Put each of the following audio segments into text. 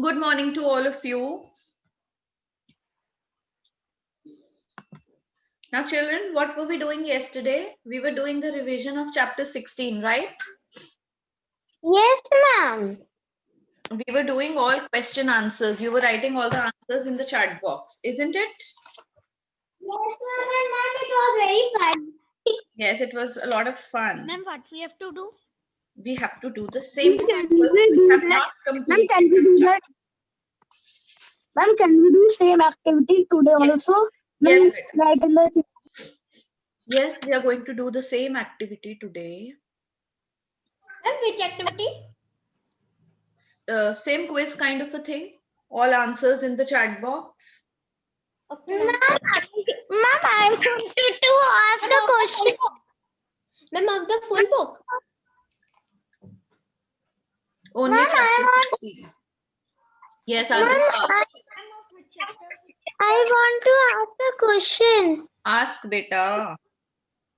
Good morning to all of you. Now, children, what were we doing yesterday? We were doing the revision of chapter 16, right? Yes, ma'am. We were doing all question answers. You were writing all the answers in the chat box, isn't it? Yes, ma'am, it was very fun. Yes, it was a lot of fun. Ma'am, what we have to do? We have to do the same thing Can because we we do have that? not Ma'am, completed can we do that? Ma'am, can we do same activity today Yes. also? Yes, Ma'am, beta. right in the Yes, we are going to do the same activity today. Ma'am, which activity? Same quiz kind of a thing. All answers in the chat box. Okay, ma'am, I wanted to ask a question. Ma'am, of the full book. Only Ma'am, chapter 16. Yes, Ma'am, Adrika. I want to ask a question. Ask, beta.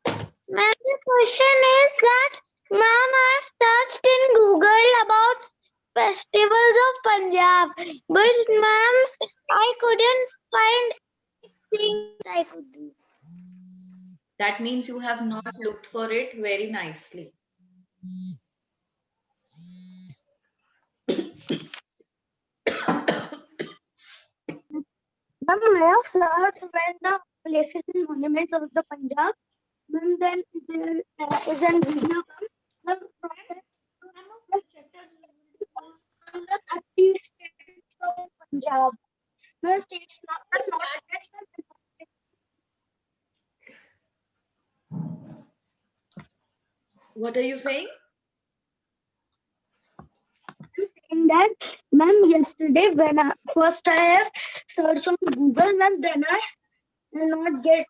Ma'am, the question is that, ma'am, I searched in Google about festivals of Punjab, but ma'am, I couldn't find things I could do. That means you have not looked for it very nicely. Ma'am, I have searched when the places and monuments of the Punjab, and then there is a video come. The 30 states of Punjab. The states not states. What are you saying? I'm saying that, ma'am, yesterday when I first I have searched on Google, ma'am, then I not get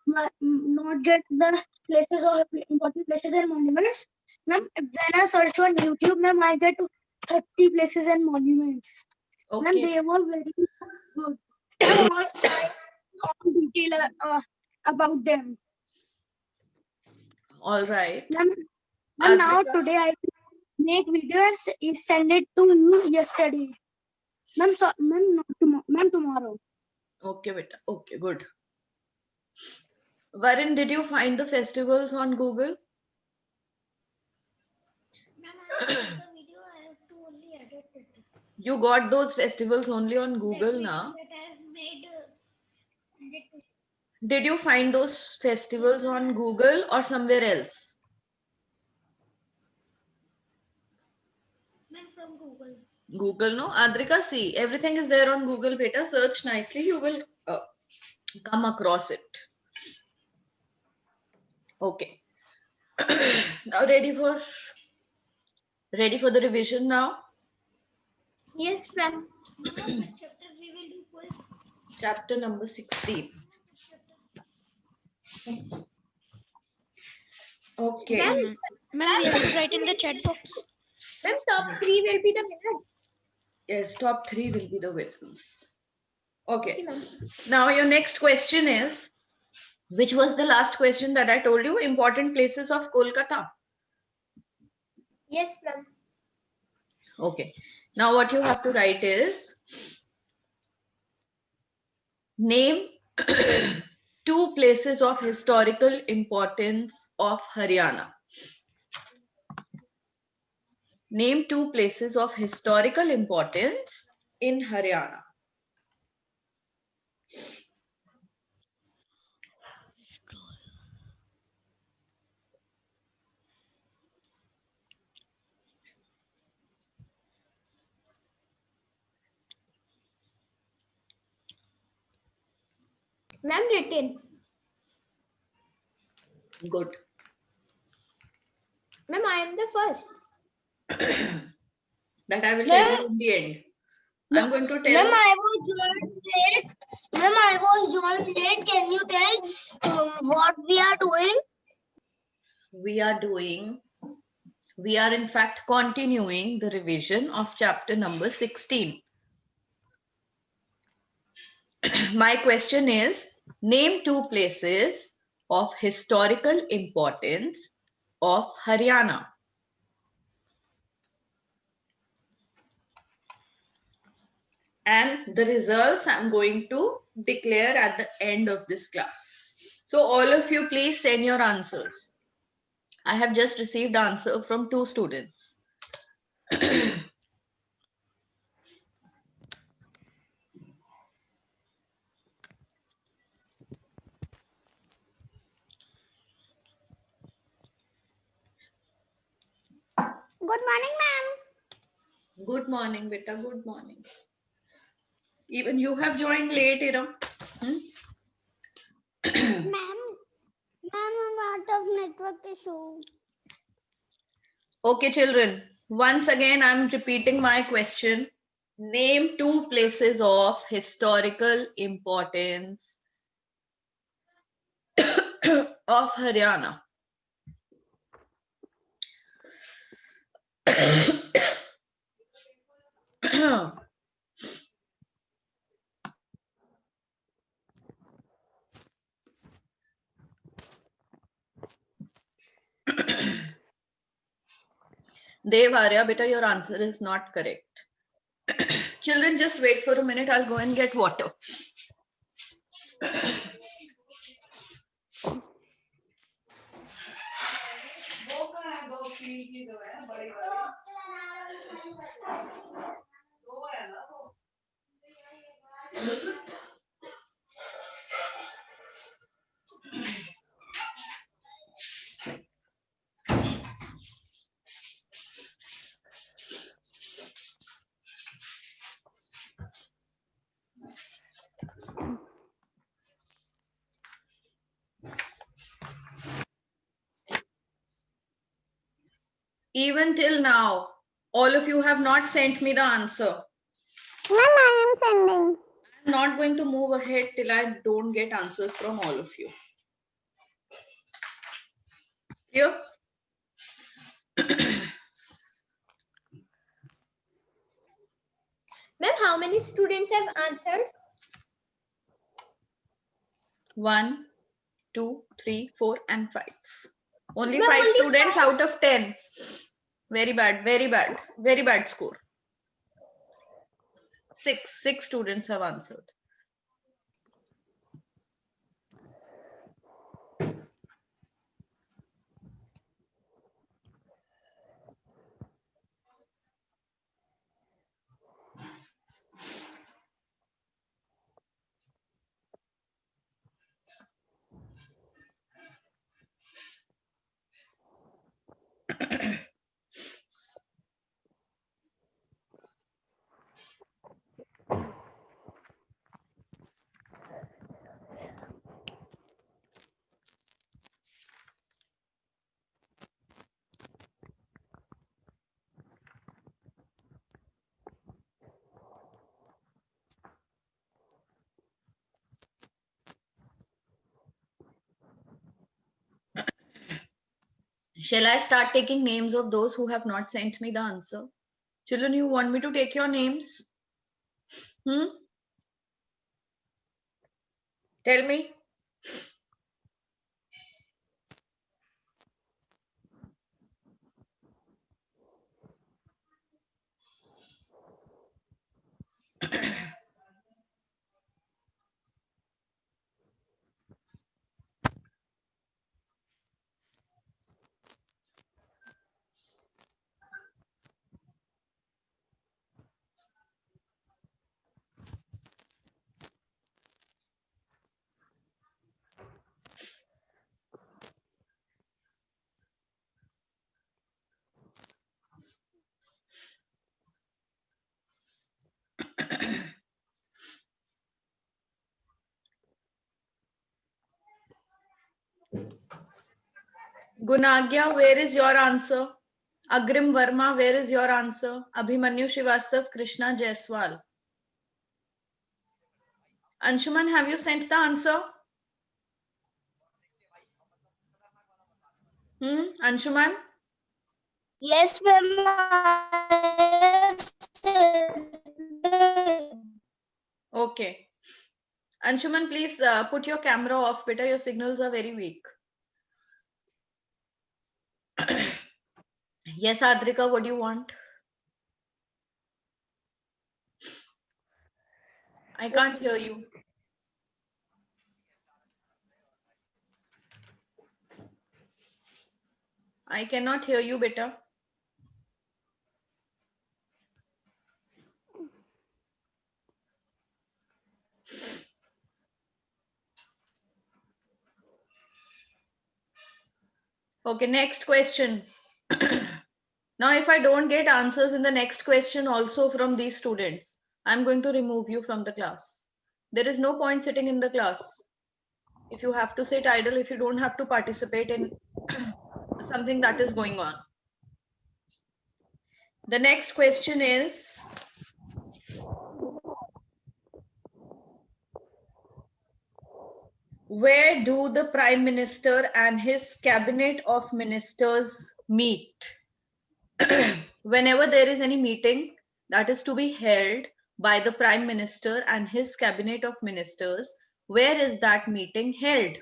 the places of important places and monuments. Ma'am, when I search on YouTube, ma'am, I get 30 places and monuments. Ma'am, Okay. they were very good. Ma'am, all detail about them. All right. Ma'am, now Adrika. today I make videos and send it to you yesterday. Ma'am, ma'am, not tomorrow. Ma'am, tomorrow. Okay, beta. Okay, good. Varun, did you find the festivals on Google? You got those festivals only on Google now. Did you find those festivals on Google or somewhere else? From Google. Google, no? Adrika, see, everything is there on Google, beta. Search nicely, you will come across it. Okay. Now ready for the revision now? Yes, ma'am. Chapter number 16. Okay. Ma'am, we have to write in the chat box. Ma'am, top 3 will be the winner. Yes, top 3 will be the winners. Okay. Now your next question is, which was the last question that I told you? Important places of Kolkata. Yes, ma'am. Okay. Now what you have to write is, name 2 places of historical importance of Haryana. Name 2 places of historical importance in Haryana. Ma'am, written. Good. Ma'am, I am the first. That I will tell you in the end. I'm going to tell. Ma'am, I was joined late. Ma'am, I was joined late. Can you tell what we are doing? We are in fact continuing the revision of chapter number 16. My question is, name 2 places of historical importance of Haryana. and the results I'm going to declare at the end of this class. So all of you please send your answers. I have just received answer from 2 students. Good morning, ma'am. Good morning, beta. Good morning. Even you have joined late, Iram. Ma'am, I'm out of network issue. Okay, children. Once again, I'm repeating my question. Name 2 places of historical importance of Haryana. Dev Arya, beta, your answer is not correct. Children, just wait for a minute. I'll go and get water. Even till now, all of you have not sent me the answer. Ma'am, I am sending. I'm not going to move ahead till I don't get answers from all of you. Clear? Ma'am, how many students have answered? 1, 2, 3, 4, and 5. Only Ma'am, 5 only students 5. out of 10. Very bad, very bad, very bad score. 6 students have answered. Shall I start taking names of those who have not sent me the answer? Children, you want me to take your names? Tell me. Gunagya, where is your answer? Agrim Verma, where is your answer? Abhimanyu Srivastav, Krishna Jaiswal. Anshuman, have you sent the answer? Anshuman? Yes, ma'am. Okay. Anshuman, please put your camera off, beta. Your signals are very weak. Yes, Adrika, what do you want? I can't hear you. I cannot hear you, beta. Okay, next question. Now, if I don't get answers in the next question also from these students, I'm going to remove you from the class. There is no point sitting in the class. If you have to sit idle, if you don't have to participate in something that is going on. The next question is, where do the Prime Minister and his cabinet of ministers meet? Whenever there is any meeting that is to be held by the Prime Minister and his cabinet of ministers, where is that meeting held?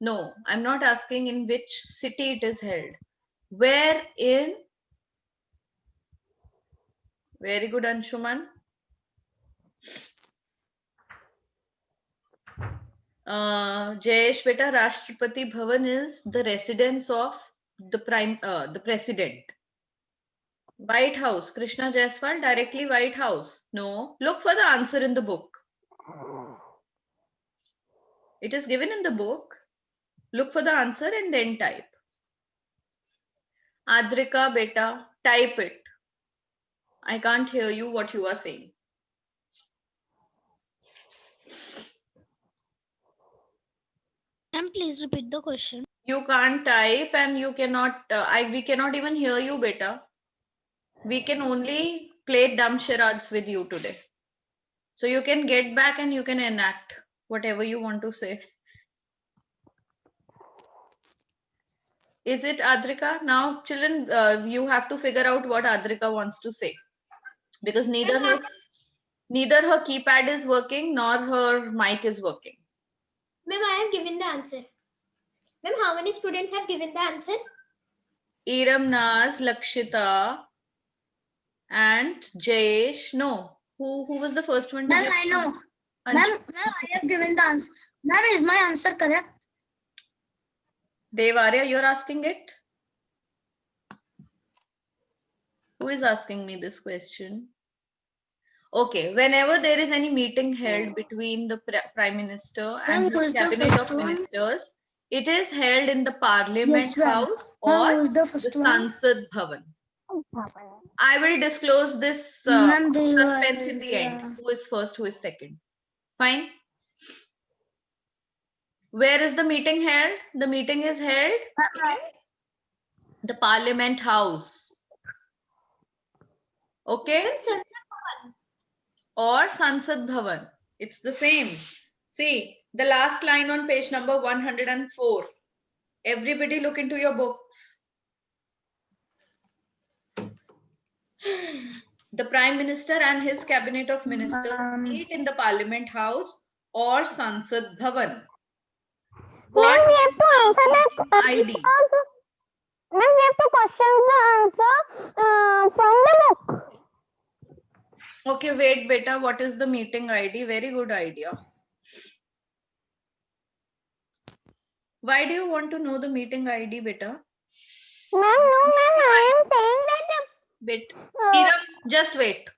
No, I'm not asking in which city it is held. Where in? Very good, Anshuman. Jayesh beta, Rashtrapati Bhavan is the residence of the president. White House, Krishna Jaiswal, directly White House. No, look for the answer in the book. It is given in the book. Look for the answer and then type. Adrika beta, type it. I can't hear you what you are saying. Ma'am, please repeat the question. You can't type and you cannot, we cannot even hear you beta. We can only play dumb charades with you today. So you can get back and you can enact whatever you want to say. Is it Adrika? Now, children, you have to figure out what Adrika wants to say. Because neither her keypad is working nor her mic is working. Ma'am, I have given the answer. Ma'am, how many students have given the answer? Iram, Naz, Lakshita, and Jayesh. No. Who was the first one to Ma'am, give? I know. Anshu. Ma'am, I have given the answer. Ma'am, is my answer correct? Devarya, you're asking it? Who is asking me this question? Okay, whenever there is any meeting held between the Prime Minister and Ma'am, who his is the cabinet first of one? ministers, it is held in the Parliament Yes, ma'am. House Ma'am, or who is the the first one? Sansad Bhavan. I will disclose this Ma'am, suspense in the end. Who is first, who is second. Fine. Where is the meeting held? The meeting is held in the Parliament House. Okay? Ma'am, Sansad Bhavan. Or Sansad Bhavan. It's the same. See, the last line on page number 104. Everybody look into your books. The Prime Minister and his cabinet of ministers meet in the Parliament House or Sansad Bhavan. What Ma'am, we have to is answer the the ID? Ma'am, we have to question the answer from the book. Okay, wait, beta. What is the meeting ID? Very good idea. Why do you want to know the meeting ID, beta? Ma'am, no, ma'am, I am saying that. Wait, Kiran, just wait.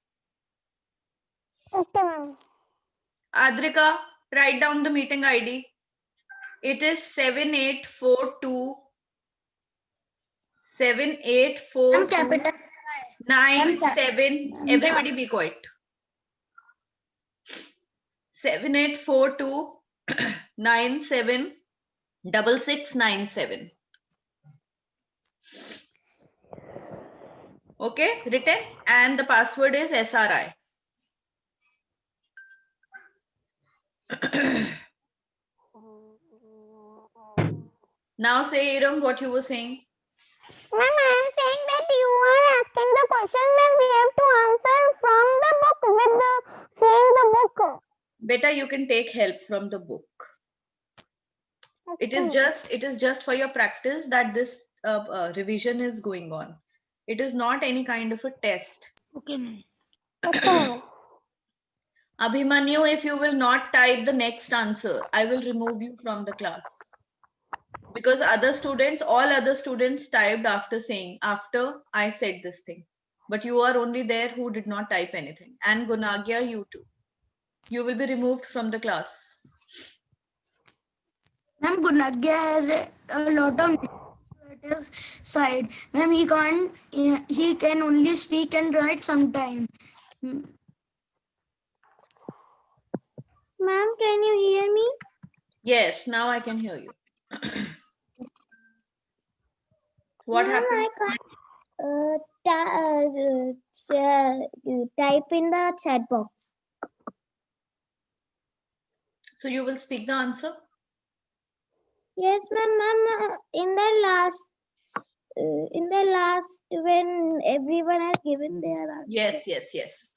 Okay, ma'am. Adrika, write down the meeting ID. It is 7842 capital 97. Everybody be quiet. 7842 97 6697. Okay, written, and the password is SRI. Now say, Iram, what you were saying. Ma'am, I am saying that you are asking the question, ma'am. We have to answer from the book with the seeing the book. Better you can take help from the book. It is just for your practice that this revision is going on. It is not any kind of a test. Okay, ma'am. Okay, ma'am. Abhimanyu, if you will not type the next answer, I will remove you from the class. Because all other students typed after I said this thing. But you are only there who did not type anything. And Gunagya, you too. You will be removed from the class. Ma'am, Gunagya has a lot of negative side. Ma'am, he can't. He can only speak and write sometime. Ma'am, can you hear me? Yes, now I can hear you. What Ma'am, happened? I can't type in the chat box. So you will speak the answer? Yes, ma'am. Ma'am, in the last, when everyone has given their answer. Yes.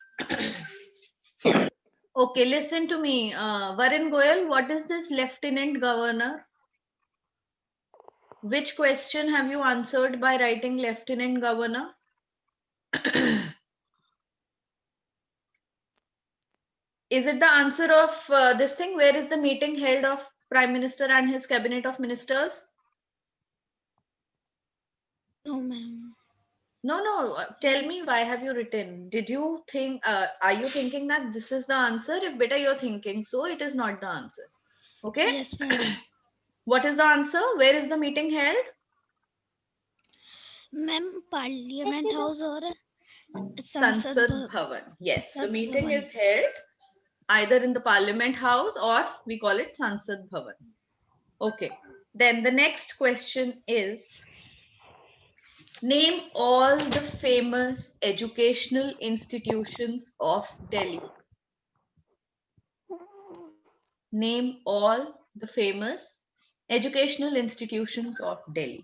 Okay, listen to me. Varun Goyal, what is this Lieutenant Governor? Which question have you answered by writing Lieutenant Governor? Is it the answer of this thing? Where is the meeting held of Prime Minister and his cabinet of ministers? No, ma'am. No. Tell me, why have you written? Did you think, are you thinking that this is the answer? If better you're thinking so, it is not the answer. Okay? Yes, ma'am. What is the answer? Where is the meeting held? Ma'am, Parliament House or Sansad Bhavan. Yes, the meeting is held either in the Parliament House or we call it Sansad Bhavan. Okay. Then the next question is, name all the famous educational institutions of Delhi. Name all the famous educational institutions of Delhi.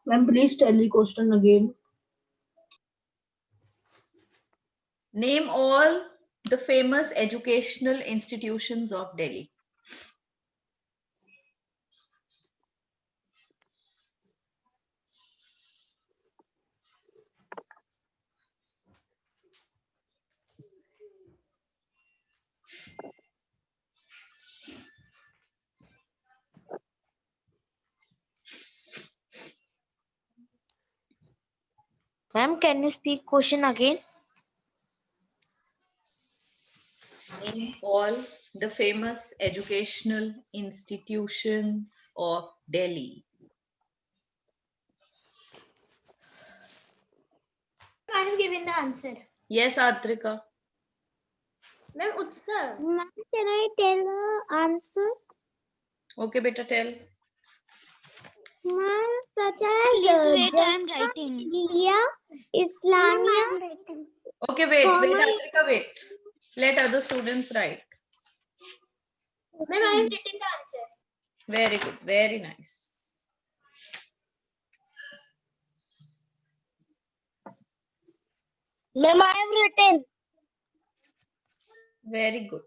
Ma'am, please tell the question again. Name all the famous educational institutions of Delhi. Ma'am, can you speak question again? Name all the famous educational institutions of Delhi. I have given the answer. Yes, Adrika. Ma'am, Utsav. Ma'am, can I tell the answer? Okay, beta, tell. Ma'am, such Please as wait, I am Jamia writing. Millia, Islamia. Okay, wait, Common- Adrika, wait. Let other students write. Ma'am, I have written the answer. Very good, very nice. Ma'am, I have written. Very good.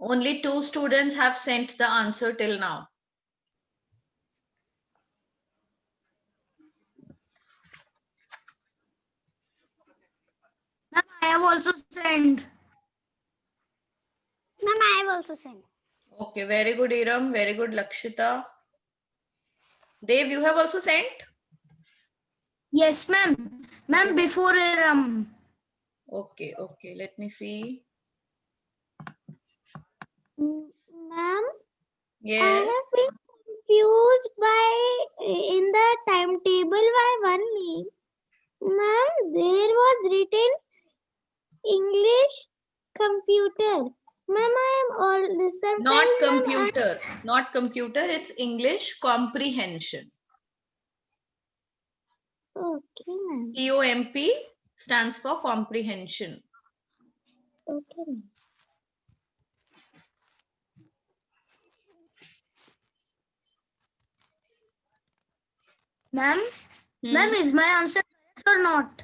Only 2 students have sent the answer till now. I have also sent. Ma'am, I have also sent. Okay, very good, Iram. Very good, Lakshita. Dev, you have also sent? Yes, ma'am. Ma'am, before Okay, okay. Let me see. Ma'am, I Yes. have been confused by in the timetable by one name. Ma'am, there was written English computer. Ma'am, I am all sometimes. Not ma'am, computer. Not computer. It's English comprehension. Okay, ma'am. COMP stands for comprehension. Okay, ma'am. ma'am, Hmm. ma'am, is my answer correct or not?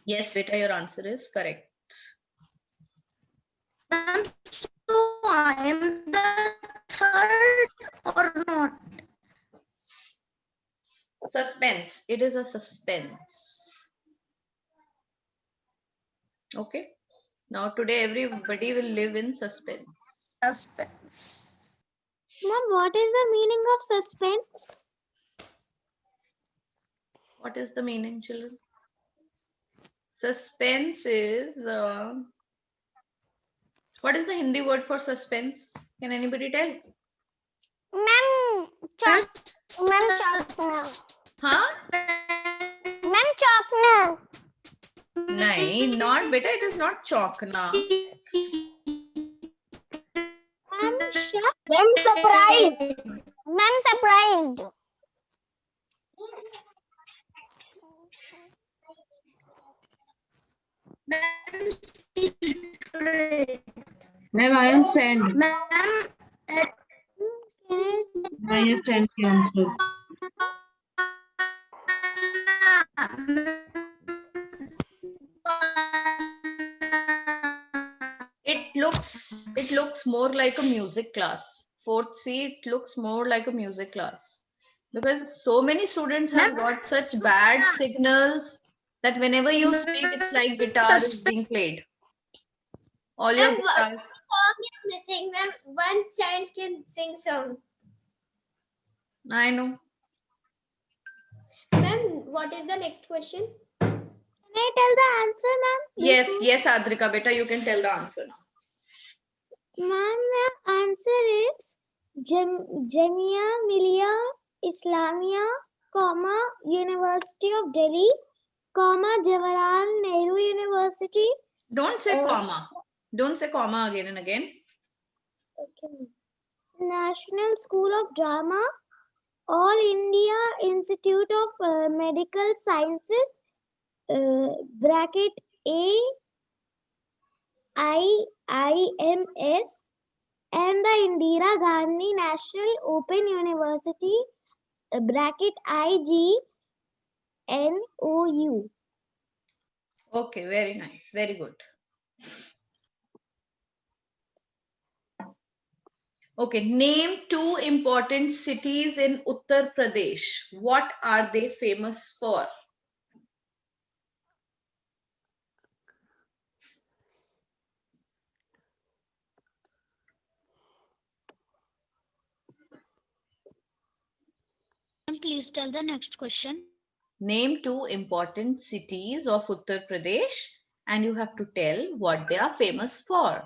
Yes, beta, your answer is correct. Ma'am, so I am the third or not? Suspense. It is a suspense. Okay. Now today everybody will live in suspense. Suspense. Ma'am, what is the meaning of suspense? What is the meaning, children? Suspense is what is the Hindi word for suspense? Can anybody tell? Ma'am, ma'am, chokna. Huh? Ma'am, chokna. Nahin, not beta. It is not chokna. Ma'am, shocked. Ma'am, surprised. Ma'am, surprised. Ma'am, I am sent. Ma'am, I have sent the answer. It looks more like a music class. Fourth C, it looks more like a music class. Because so many students have got such bad signals that whenever you speak, it's like guitar is being played. All your Ma'am, what guitars. song is missing? Ma'am, one child can sing song. I know. Ma'am, what is the next question? Can I tell the answer, ma'am? Yes, yes, Adrika, beta, you can tell the answer now. Ma'am, the answer is Jamia Millia Islamia, comma, University of Delhi, comma, Jawaharlal Nehru University. Don't say Uh, comma. Don't say comma again and again. Okay. National School of Drama, All India Institute of Medical Sciences, bracket AIIMS, and the Indira Gandhi National Open University, bracket IGNOU. Okay, very nice. Very good. Okay, name two important cities in Uttar Pradesh. What are they famous for? please tell the next question. Name two important cities of Uttar Pradesh and you have to tell what they are famous for.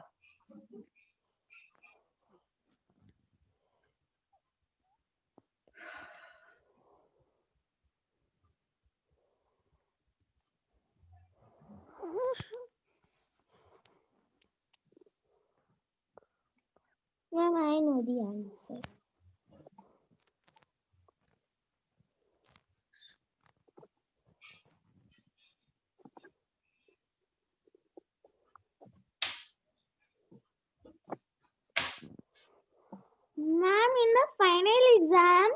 Ma'am, I know the answer. Ma'am, in the final exam,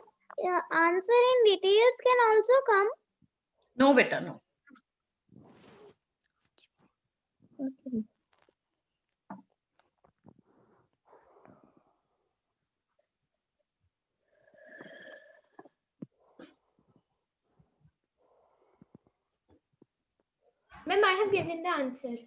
answer in details can also come. No, beta, no. Okay. Ma'am, I have given the answer.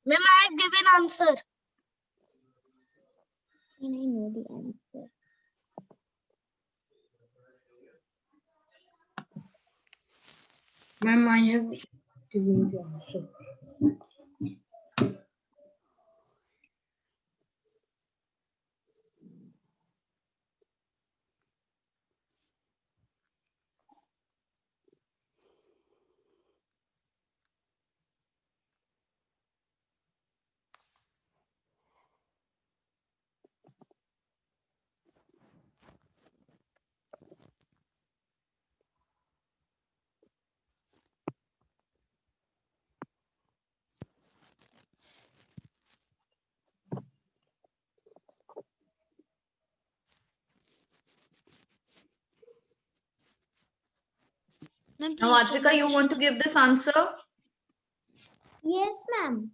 Ma'am, I have given answer. And I know the answer. Ma'am, I have given the answer. Ma'am, Now, please tell Adrika, the you want to question. give this answer? Yes, ma'am.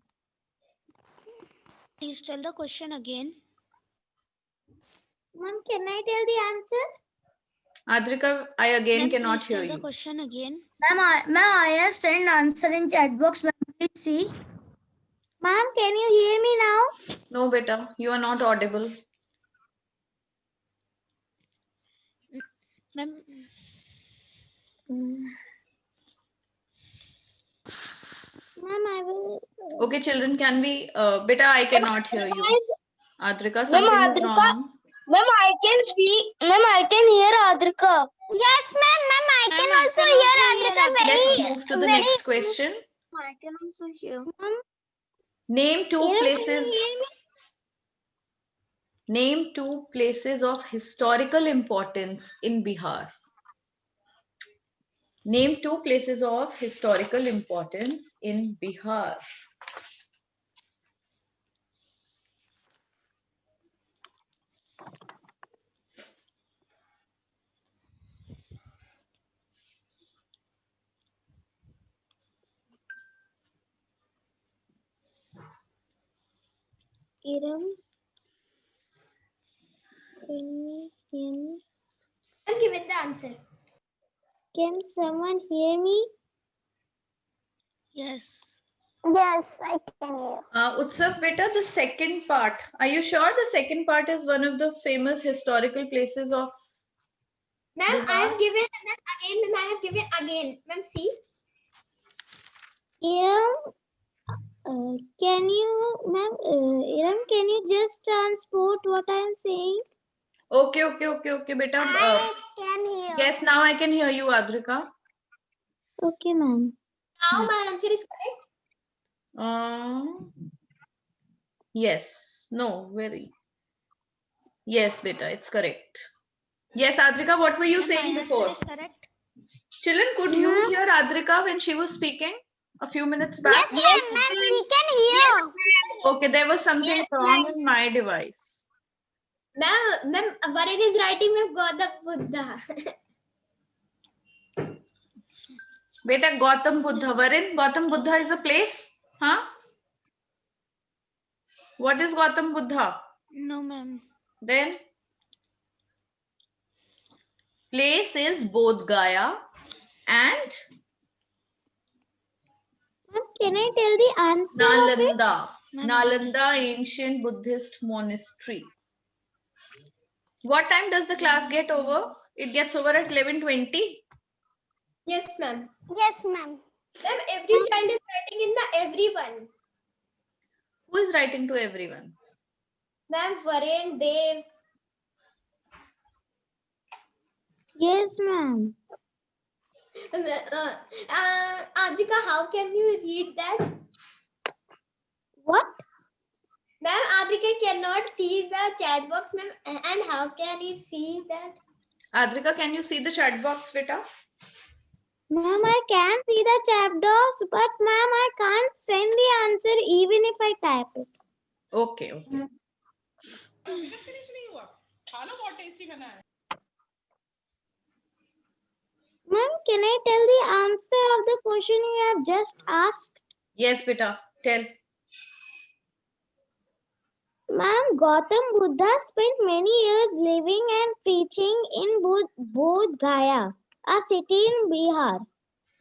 Please tell the question again. Ma'am, can I tell the answer? Adrika, I again Ma'am, cannot please hear tell the you. question again. Ma'am, I have sent answer in chat box. Ma'am, please see. Ma'am, can you hear me now? No, beta, you are not audible. Ma'am, Ma'am, I will. Okay, children, can we? Beta, I cannot hear you. Adrika, Ma'am, something is Adrika. wrong. Ma'am, I can speak. Ma'am, I can hear Adrika. Yes, ma'am. Ma'am, I can Ma'am, I also can hear also hear Adrika Adrika. Let's very, move to the very. next question. I can also hear. Ma'am, Name two Kiran, can places. you hear me? Name two places of historical importance in Bihar. Name two places of historical importance in Bihar. Kiran, can I'm given the answer. someone hear me? Yes. Yes, I can hear. Utsav, beta, the second part. Are you sure the second part is one of the famous historical places of Ma'am, I Bihar? have given, and then again, ma'am, I have given again. Ma'am, see. Iram, can you, ma'am, Iram, can you just transport what I am saying? Okay, beta. Can hear. Yes, now I can hear you, Adrika. Okay, ma'am. Now my answer is correct. Yes, no, very. Yes, beta, it's correct. Yes, Adrika, what were you Ma'am, saying my before? answer is correct. Children, could you Ma'am? hear Adrika when she was speaking a few minutes back? Yes, ma'am, we can hear. Okay, there was something wrong in my device. Ma'am, Varun is writing, ma'am, Gautam Buddha. Beta, Gautam Buddha. Varin, Gautam Buddha is a place? Huh? What is Gautam Buddha? No, ma'am. Then? Place is Bodh Gaya and Ma'am, can I tell the answer of it? Nalanda. Ma'am, Nalanda ancient Buddhist monastery. What time does the class get over? It gets over at 11:20. Yes, ma'am. Yes, ma'am. Ma'am, every child is writing in the everyone. Who is writing to everyone? Ma'am, Varun, Dev. Yes, ma'am. Adhika, how can you read that? What? Ma'am, Adhika cannot see the chat box, ma'am. And how can he see that? Adrika, can you see the chat box, beta? Ma'am, I can see the chapters, but ma'am, I can't send the answer even if I type it. Okay. Ma'am, can I tell the answer of the question you have just asked? Yes, beta, tell. Ma'am, Gautam Buddha spent many years living and preaching in Bodh Gaya, a city in Bihar.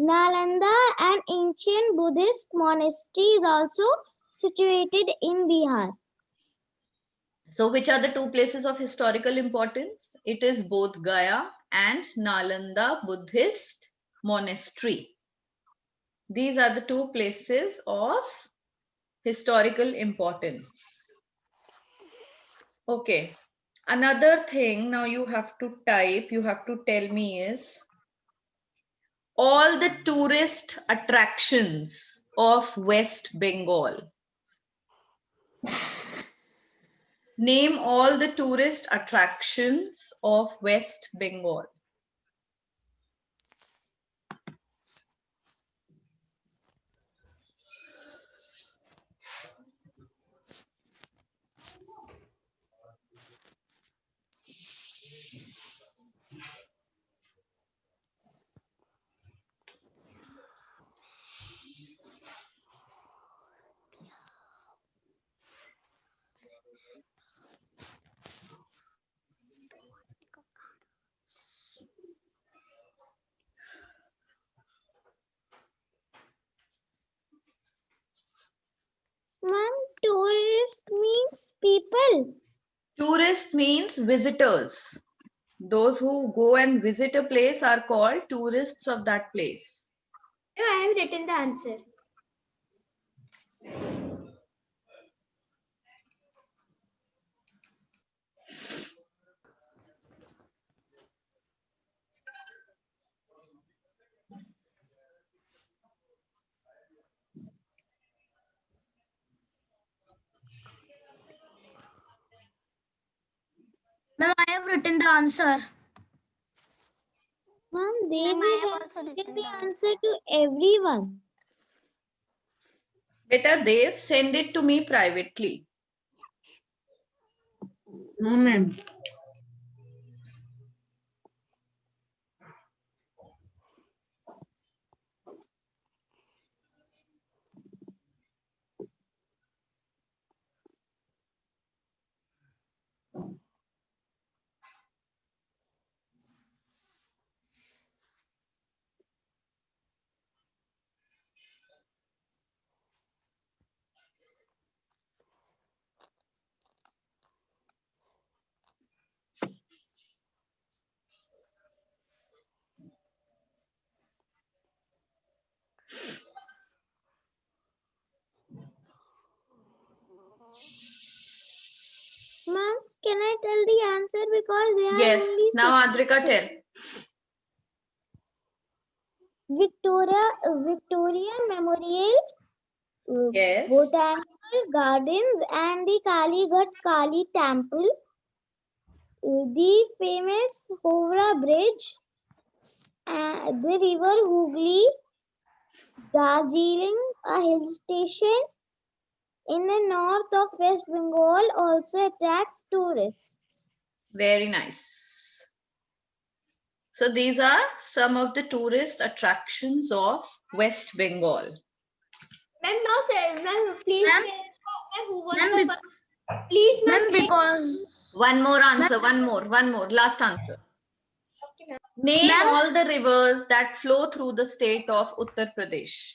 Nalanda, an ancient Buddhist monastery, is also situated in Bihar. So which are the two places of historical importance? It is both Gaya and Nalanda Buddhist Monastery. These are the two places of historical importance. Okay. Another thing now you have to type, you have to tell me is all the tourist attractions of West Bengal. Name all the tourist attractions of West Bengal. Ma'am, tourist means people. Tourist means visitors. Those who go and visit a place are called tourists of that place. I have written the answer. Ma'am, I have written the answer. Ma'am, they Ma'am, I will have have also given written the the answer to everyone. Beta Dev, send it to me privately. No, ma'am. Ma'am, can I tell the answer because they are Yes. only Now Adrika tell. Victorian Memorial, Yes. Botanical Gardens, and the Kalighat Kali Temple, the famous Howrah Bridge, the river Hooghly, Darjeeling, a hill station in the north of West Bengal, also attracts tourists. Very nice. So these are some of the tourist attractions of West Bengal. Ma'am, now say, ma'am, please. Ma'am? Ma'am, who was Ma'am, the first? Please, ma'am. Ma'am, because One more answer, one more, last answer. Okay, ma'am. Name Ma'am? all the rivers that flow through the state of Uttar Pradesh.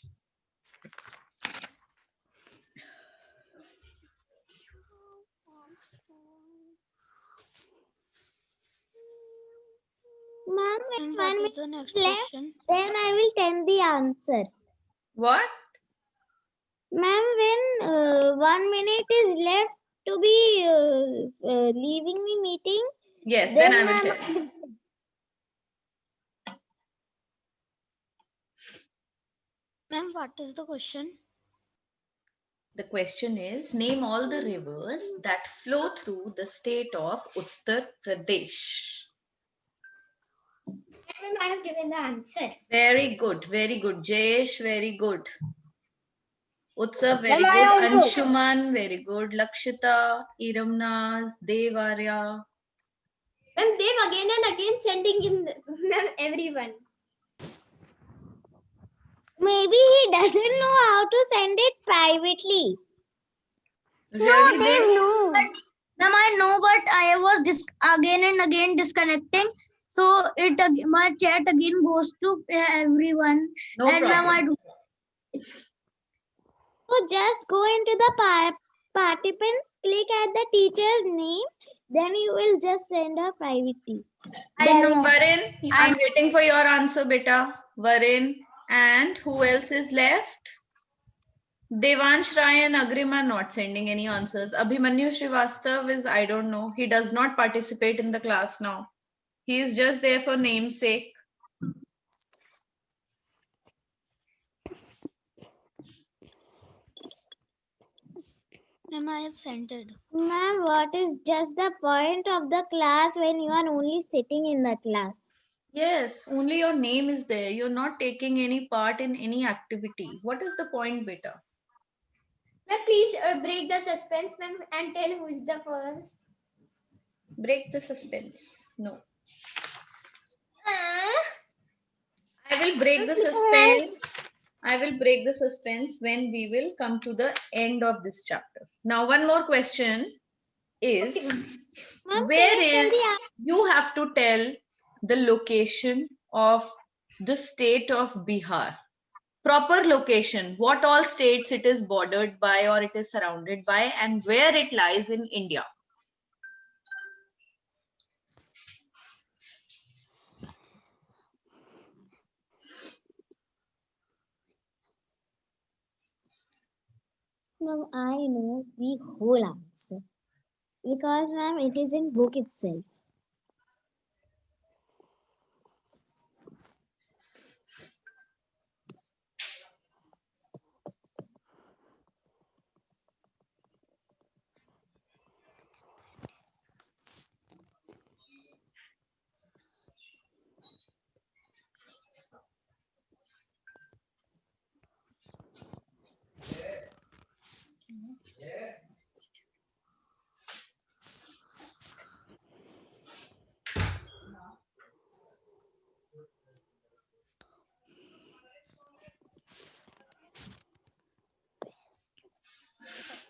Ma'am, And when what 1 is minute the next left, question? then I will tell the answer. What? Ma'am, when 1 minute is left to be leaving the meeting, Yes, then I will ma'am, tell. Ma'am, what is the question? The question is, name all the rivers that flow through the state of Uttar Pradesh. Ma'am, I have given the answer. Very good, Jayesh, very good. Utsav, very Ma'am, I good. also. Anshuman, very good. Lakshita, Iramnaz, Devarya, Ma'am, they've again and again sending in, ma'am, everyone. Maybe he doesn't know how to send it privately. Really, Dev? No. Ma'am, I know, but I was again and again disconnecting. So my chat again goes to everyone. No And ma'am, I problem. do. So just go into the participants, click at the teacher's name, then you will just send her privately. I know. Varin, I'm waiting for your answer, beta. Varin, and who else is left? Devansh Rai and Agrim are not sending any answers. Abhimanyu Srivastav is, I don't know. He does not participate in the class now. He is just there for namesake. Ma'am, I have sent it. Ma'am, what is just the point of the class when you are only sitting in the class? Yes, only your name is there. You're not taking any part in any activity. What is the point, beta? Ma'am, please break the suspense, ma'am, and tell who is the first. Break the suspense. No. Ah. I will break the suspense. I will break the suspense when we will come to the end of this chapter. Now, one more question is, Ma'am, where can you tell is, the you have to tell the location of the state of Bihar. Proper location, what all states it is bordered by or it is surrounded by, and where it lies in India. Ma'am, I know the whole answer. Because, ma'am, it is in book itself.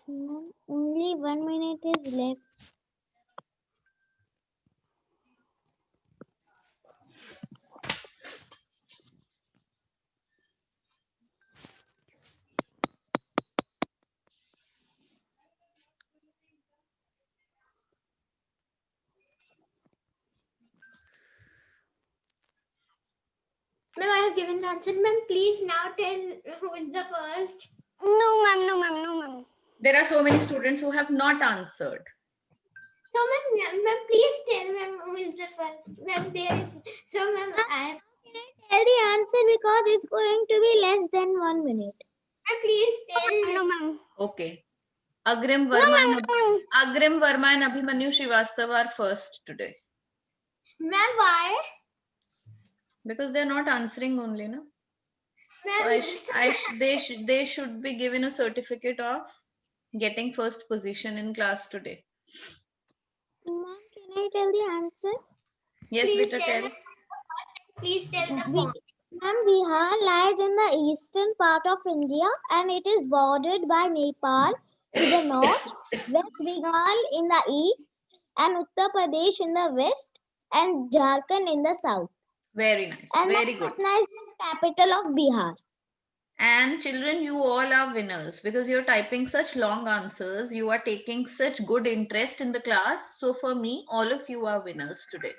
Ma'am, only 1 minute is left. Ma'am, I have given the answer. Ma'am, please now tell who is the first. No, ma'am, no, ma'am, no, ma'am. There are so many students who have not answered. So, ma'am, please tell ma'am who is the first. Ma'am, there is. So, ma'am, I Tell the answer because it's going to be less than 1 minute. please tell. No, ma'am. Okay. Agrim Verma and Abhimanyu Srivastav are first today. Ma'am, why? Because they're not answering only, no? Ma'am, They should be given a certificate of getting first position in class today. Ma'am, can I tell the answer? Yes, please beta, tell. tell. Please tell the phone. Ma'am, Bihar lies in the eastern part of India and it is bordered by Nepal to the north, West Bengal in the east, and Uttar Pradesh in the west, and Jharkhand in the south. Very nice. And Very good. Patna is the capital of Bihar. And children, you all are winners because you're typing such long answers. You are taking such good interest in the class. So for me, all of you are winners today.